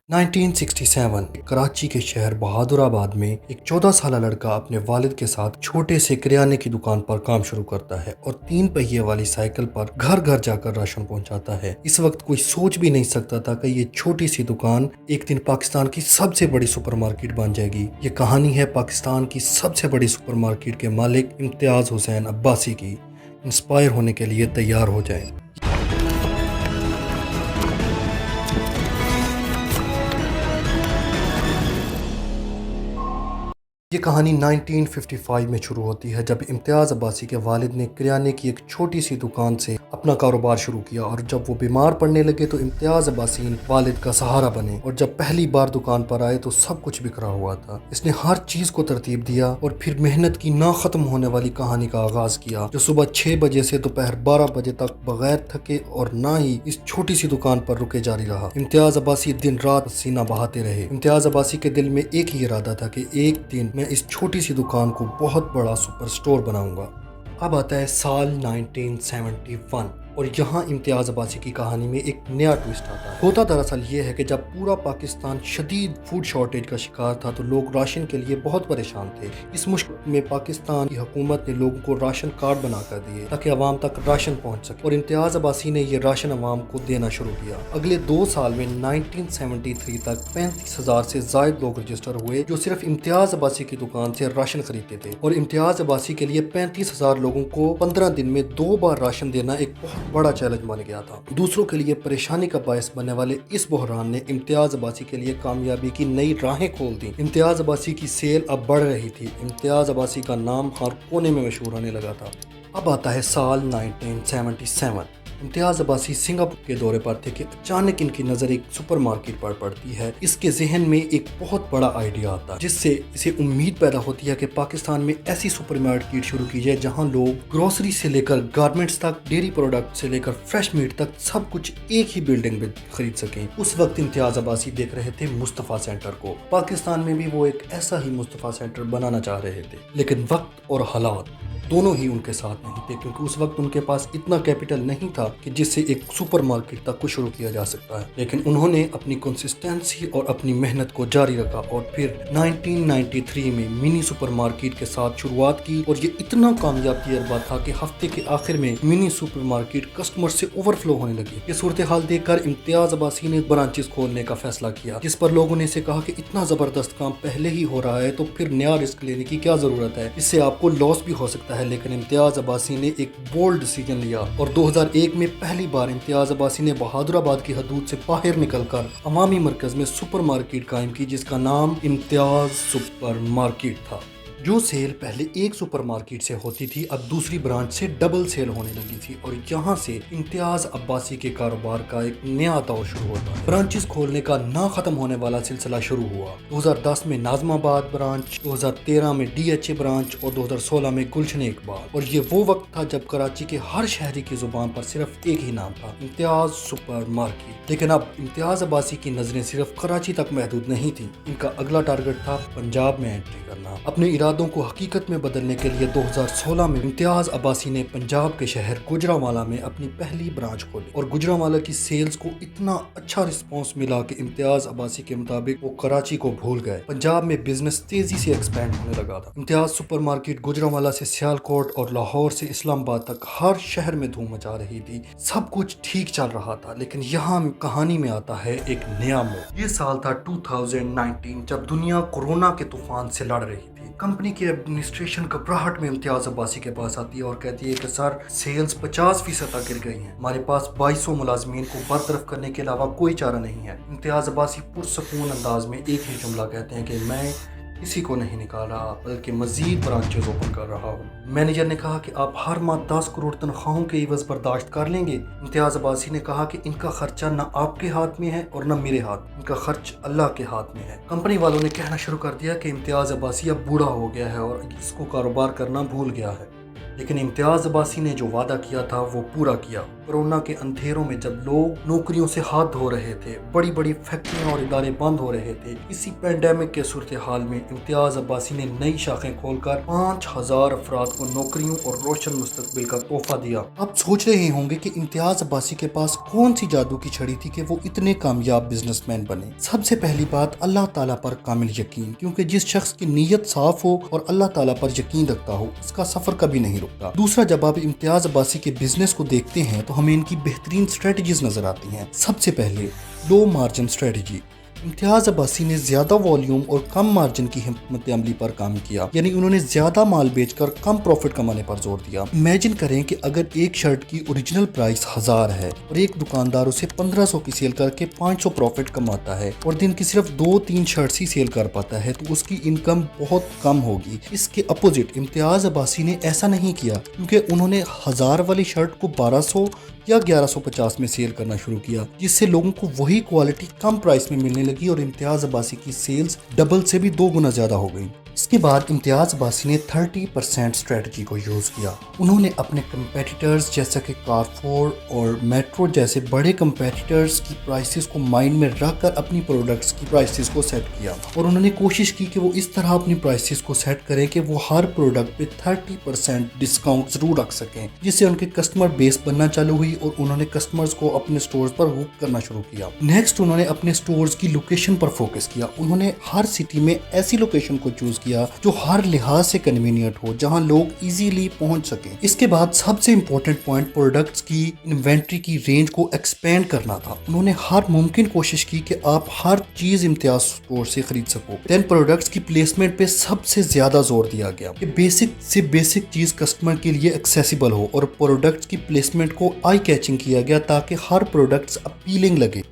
1967 कराची के शहर बहादुराबाद में एक 14 साल लड़का अपने वालिद के साथ छोटे से किराने की दुकान पर काम शुरू करता है और 3 पहिए वाली साइकिल पर घर घर जाकर राशन पहुंचाता है। इस वक्त कोई सोच भी नहीं सकता था कि ये छोटी सी दुकान एक दिन पाकिस्तान की सबसे बड़ी सुपरमार्केट बन जाएगी। ये कहानी है पाकिस्तान की सबसे बड़ी सुपरमार्केट के मालिक इम्तियाज हुसैन अब्बासी की। इंस्पायर होने के लिए तैयार हो जाएं। ये कहानी 1955 में शुरू होती है जब इम्तियाज़ अब्बासी के वालिद ने किराने की एक छोटी सी दुकान से अपना कारोबार शुरू किया और जब वो बीमार पड़ने लगे तो इम्तियाज़ अब्बासी वालिद का सहारा बने और जब पहली बार दुकान पर आए तो सब कुछ बिखरा हुआ था। इसने हर चीज़ को तरतीब दिया और फिर मेहनत की ना ख़त्म होने वाली कहानी का आगाज़ किया जो सुबह 6 बजे से दोपहर 12 बजे तक बगैर थके और ना ही इस छोटी सी दुकान पर रुके जारी रहा। इम्तियाज़ अब्बासी दिन रात पसीना बहाते रहे। इम्तियाज़ अब्बासी के दिल में एक ही इरादा था कि एक दिन मैं इस छोटी सी दुकान को बहुत बड़ा सुपर स्टोर बनाऊंगा। अब आता है साल 1971 और यहाँ इम्तियाज़ अब्बासी की कहानी में एक नया ट्विस्ट आता है। होता दरअसल ये है कि जब पूरा पाकिस्तान शदीद फूड शॉर्टेज का शिकार था तो लोग राशन के लिए बहुत परेशान थे। इस मुश्किल में पाकिस्तान की हुकूमत ने लोगों को राशन कार्ड बना कर दिए ताकि आवाम तक राशन पहुँच सके और इम्तियाज़ अब्बासी ने ये राशन आवाम को देना शुरू किया। अगले 2 साल में 1973 तक 35,000 से ज्यादा लोग रजिस्टर हुए जो सिर्फ इम्तियाज़ अब्बासी की दुकान से राशन खरीदते थे और इम्तियाज़ अब्बासी के लिए 35,000 लोगों को 15 दिन में 2 बार राशन देना एक बहुत बड़ा चैलेंज बन गया था। दूसरों के लिए परेशानी का बायस बनने वाले इस बहरान ने इम्तियाज़ अब्बासी के लिए कामयाबी की नई राहें खोल दी। इम्तियाज़ अब्बासी की सेल अब बढ़ रही थी। इम्तियाज़ अब्बासी का नाम हर कोने में मशहूर होने लगा था। अब आता है साल 1977। इम्तियाज़ अब्बासी सिंगापुर के दौरे पर थे कि अचानक इनकी नज़र एक सुपरमार्केट पर पड़ती है। इसके जहन में एक बहुत बड़ा आइडिया आता है जिससे इसे उम्मीद पैदा होती है कि पाकिस्तान में ऐसी सुपरमार्केट शुरू की जाए जहां लोग ग्रोसरी से लेकर गारमेंट्स तक, डेयरी प्रोडक्ट से लेकर फ्रेश मीट तक सब कुछ एक ही बिल्डिंग में खरीद सकें। उस वक्त इम्तियाज़ अब्बासी देख रहे थे मुस्तफ़ा सेंटर को। पाकिस्तान में भी वो एक ऐसा ही मुस्तफ़ा सेंटर बनाना चाह रहे थे लेकिन वक्त और हालात दोनों ही उनके साथ नहीं थे क्योंकि उस वक्त उनके पास इतना कैपिटल नहीं था कि जिससे एक सुपरमार्केट तक को शुरू किया जा सकता है। लेकिन उन्होंने अपनी कंसिस्टेंसी और अपनी मेहनत को जारी रखा और फिर 1993 में मिनी सुपरमार्केट के साथ शुरुआत की और ये इतना कामयाब तजर्बा था कि हफ्ते के आखिर में मिनी सुपरमार्केट कस्टमर से ओवरफ्लो होने लगी। ये सूरत हाल देखकर इम्तियाज़ अब्बासी ने ब्रांचेस खोलने का फैसला किया जिस पर लोगों ने इसे कहा कि इतना जबरदस्त काम पहले ही हो रहा है तो फिर नया रिस्क लेने की क्या जरूरत है, इससे आपको लॉस भी हो सकता है। लेकिन इम्तियाज़ अब्बासी ने एक बोल्ड डिसीजन लिया और 2001 में पहली बार इम्तियाज़ अब्बासी ने बहादुराबाद की हदूद से बाहर निकलकर अवामी मरकज में सुपरमार्केट कायम की जिसका नाम इम्तियाज़ सुपरमार्केट था। जो सेल पहले एक सुपरमार्केट से होती थी अब दूसरी ब्रांच से डबल सेल होने लगी थी और यहाँ से इम्तियाज़ अब्बासी के कारोबार का एक नया दौर शुरू होता है। ब्रांचेस खोलने का ना खत्म होने वाला सिलसिला शुरू हुआ। 2010 में नाज़माबाद ब्रांच, 2013 में DHA ब्रांच और 2016 में गुलशन इकबाल। और ये वो वक्त था जब कराची के हर शहरी की जुबान पर सिर्फ एक ही नाम था, इम्तियाज़ सुपरमार्केट। लेकिन अब इम्तियाज़ अब्बासी की नजरें सिर्फ कराची तक महदूद नहीं थी। इनका अगला टारगेट था पंजाब में एंट्री करना। अपने इरादों को हकीकत में बदलने के लिए 2016 में इम्तियाज़ अब्बासी ने पंजाब के शहर गुजरांवाला में अपनी पहली ब्रांच खोली और गुजरांवाला की सेल्स को इतना अच्छा रिस्पांस मिला कि इम्तियाज़ अब्बासी के मुताबिक वो कराची को भूल गए। पंजाब में बिजनेस तेजी से एक्सपेंड होने लगा था। इम्तियाज़ सुपरमार्केट गुजरांवाला से सियालकोट और लाहौर से इस्लामाबाद तक हर शहर में धूम मचा रही थी। सब कुछ ठीक चल रहा था लेकिन यहाँ कहानी में आता है एक नया मोड़। ये साल था 2019 जब दुनिया कोरोना के तूफान से लड़ रही थी। कंपनी की एडमिनिस्ट्रेशन घबराहट में इम्तियाज़ अब्बासी के पास आती है और कहती है कि सर सेल्स 50% तक गिर गई हैं, हमारे पास 2200 मुलाजमीन को बरतरफ करने के अलावा कोई चारा नहीं है। इम्तियाज़ अब्बासी पुरसकून अंदाज में एक ही जुमला कहते हैं कि मैं किसी को नहीं निकाल रहा बल्कि मजीद ब्रांचेज ओपन कर रहा हूँ। मैनेजर ने कहा कि आप हर माह 10 करोड़ तनख्वाहों के इवज़ बर्दाश्त कर लेंगे। इम्तियाज़ अब्बासी ने कहा कि इनका खर्चा न आपके हाथ में है और न मेरे हाथ, इनका खर्च अल्लाह के हाथ में है। कंपनी वालों ने कहना शुरू कर दिया कि इम्तियाज़ अब्बासी अब बूढ़ा हो गया है और इसको कारोबार करना भूल गया है। लेकिन इम्तियाज़ अब्बासी ने जो वादा किया था वो पूरा किया। कोरोना के अंधेरों में जब लोग नौकरियों से हाथ धो रहे थे, बड़ी बड़ी फैक्ट्रियां और इदारे बंद हो रहे थे, इसी पेंडेमिक के सूरत हाल में इम्तियाज अब्बासी ने नई शाखें खोलकर 5000 अफराद को नौकरियों और रोशन मुस्तकबिल का तोहफा दिया। आप सोच रहे होंगे कि इम्तियाज अब्बासी के पास कौन सी जादू की छड़ी थी कि वो इतने कामयाब बिजनेसमैन बने। सबसे पहली बात, अल्लाह ताला पर कामिल यकीन, क्योंकि जिस शख्स की नीयत साफ हो और अल्लाह ताला पर यकीन रखता हो, उसका सफर कभी नहीं रुकता। दूसरा, जब आप इम्तियाज अब्बासी के बिजनेस को देखते हैं तो हमें इनकी बेहतरीन स्ट्रेटजीज नजर आती हैं। सबसे पहले low margin strategy. Imtiaz Abbasi ने ज्यादा वॉल्यूम और कम मार्जिन की हिम्मत अमली पर काम किया, यानी उन्होंने ज्यादा माल बेचकर कम प्रॉफिट कमाने पर जोर दिया। इमेजिन करें कि अगर एक शर्ट की ओरिजिनल प्राइस 1000 है और एक दुकानदार उसे 1500 की सेल करके 500 प्रॉफिट कमाता है और दिन की सिर्फ 2-3 शर्ट्स ही सेल कर पाता है, तो उसकी इनकम बहुत कम होगी। इसके अपोजिट इम्तियाज अब्बासी ने ऐसा नहीं किया, क्योंकि उन्होंने 1000 वाली शर्ट को 1200 या 1150 में सेल करना शुरू किया, जिससे लोगों को वही क्वालिटी कम प्राइस में मिलने लगी और इम्तियाज अब्बासी की सेल्स डबल से भी 2 गुना ज्यादा हो गई। इसके बाद इम्तियाज अब्बासी ने 30% स्ट्रेटजी को यूज किया। उन्होंने अपने कंपेटिटर्स जैसे कि कारफोर और मेट्रो जैसे बड़े कंपेटिटर्स की प्राइसेस को माइंड में रखकर अपनी प्रोडक्ट्स की प्राइसेस को सेट किया, और उन्होंने कोशिश की कि वो इस तरह अपनी प्राइसेस को सेट करें कि वो हर प्रोडक्ट पे 30% डिस्काउंट जरूर रख सकें, जिससे उनके कस्टमर बेस बनना चालू हुई और उन्होंने कस्टमर्स को अपने स्टोर्स पर हुक करना शुरू किया। नेक्स्ट, उन्होंने अपने स्टोर्स की लोकेशन पर फोकस किया। उन्होंने हर सिटी में ऐसी लोकेशन को चूज किया जो हर लिहाज से कन्वीनियंट हो, जहां लोग इजीली पहुंच सकें। इसके बाद सबसे इंपॉर्टेंट पॉइंट, प्रोडक्ट्स की इन्वेंट्री की रेंज को एक्सपेंड करना था। उन्होंने हर मुमकिन कोशिश की कि आप हर चीज इम्तियाज स्टोर से खरीद सको। देन प्रोडक्ट्स की प्लेसमेंट पे सबसे ज्यादा जोर दिया गया कि बेसिक से बेसिक चीज कस्टमर के लिए एक्सेसिबल हो, और प्रोडक्ट्स की प्लेसमेंट को आई कैचिंग किया गया ताकि हर प्रोडक्ट्स अपीलिंग लगे।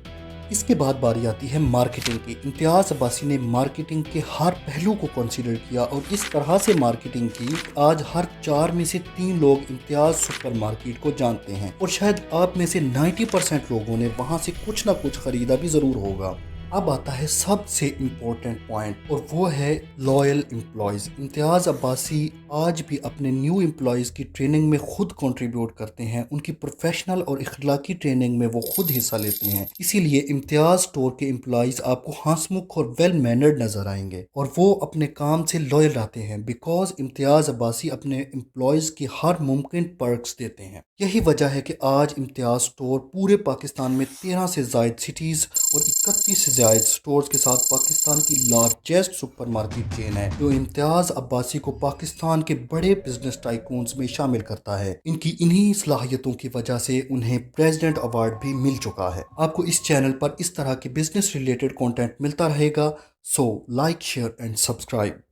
इसके बाद बारी आती है मार्केटिंग की। इम्तियाज अब्बासी ने मार्केटिंग के हर पहलू को कंसीडर किया और इस तरह से मार्केटिंग की, आज हर 4 में से 3 लोग इम्तियाज सुपरमार्केट को जानते हैं, और शायद आप में से 90% लोगों ने वहां से कुछ ना कुछ खरीदा भी जरूर होगा। अब आता है सबसे इम्पोर्टेंट पॉइंट, और वो है लॉयल एम्प्लॉयज। इम्तियाज अब्बासी आज भी अपने न्यू एम्प्लॉयज की ट्रेनिंग में खुद कंट्रीब्यूट करते हैं। उनकी प्रोफेशनल और इखलाकी ट्रेनिंग में वो खुद हिस्सा लेते हैं। इसीलिए इम्तियाज स्टोर के एम्प्लॉयज आपको हंसमुख और वेल मैनर्ड नजर आएंगे, और वो अपने काम से लॉयल रहते हैं, बिकॉज इम्तियाज अब्बासी अपने एम्प्लॉयज की हर मुमकिन पर्क्स देते हैं। यही वजह है कि आज इम्तियाज स्टोर पूरे पाकिस्तान में 13 से ज्यादा सिटीज और 31 से ज्यादा स्टोर्स के साथ पाकिस्तान की लार्जेस्ट सुपरमार्केट चेन है, जो इम्तियाज अब्बासी को पाकिस्तान के बड़े बिजनेस टाइकून्स में शामिल करता है। इनकी इन्हीं सलाहियतों की वजह से उन्हें प्रेसिडेंट अवार्ड भी मिल चुका है। आपको इस चैनल पर इस तरह के बिजनेस रिलेटेड कंटेंट मिलता रहेगा, so like, share and subscribe.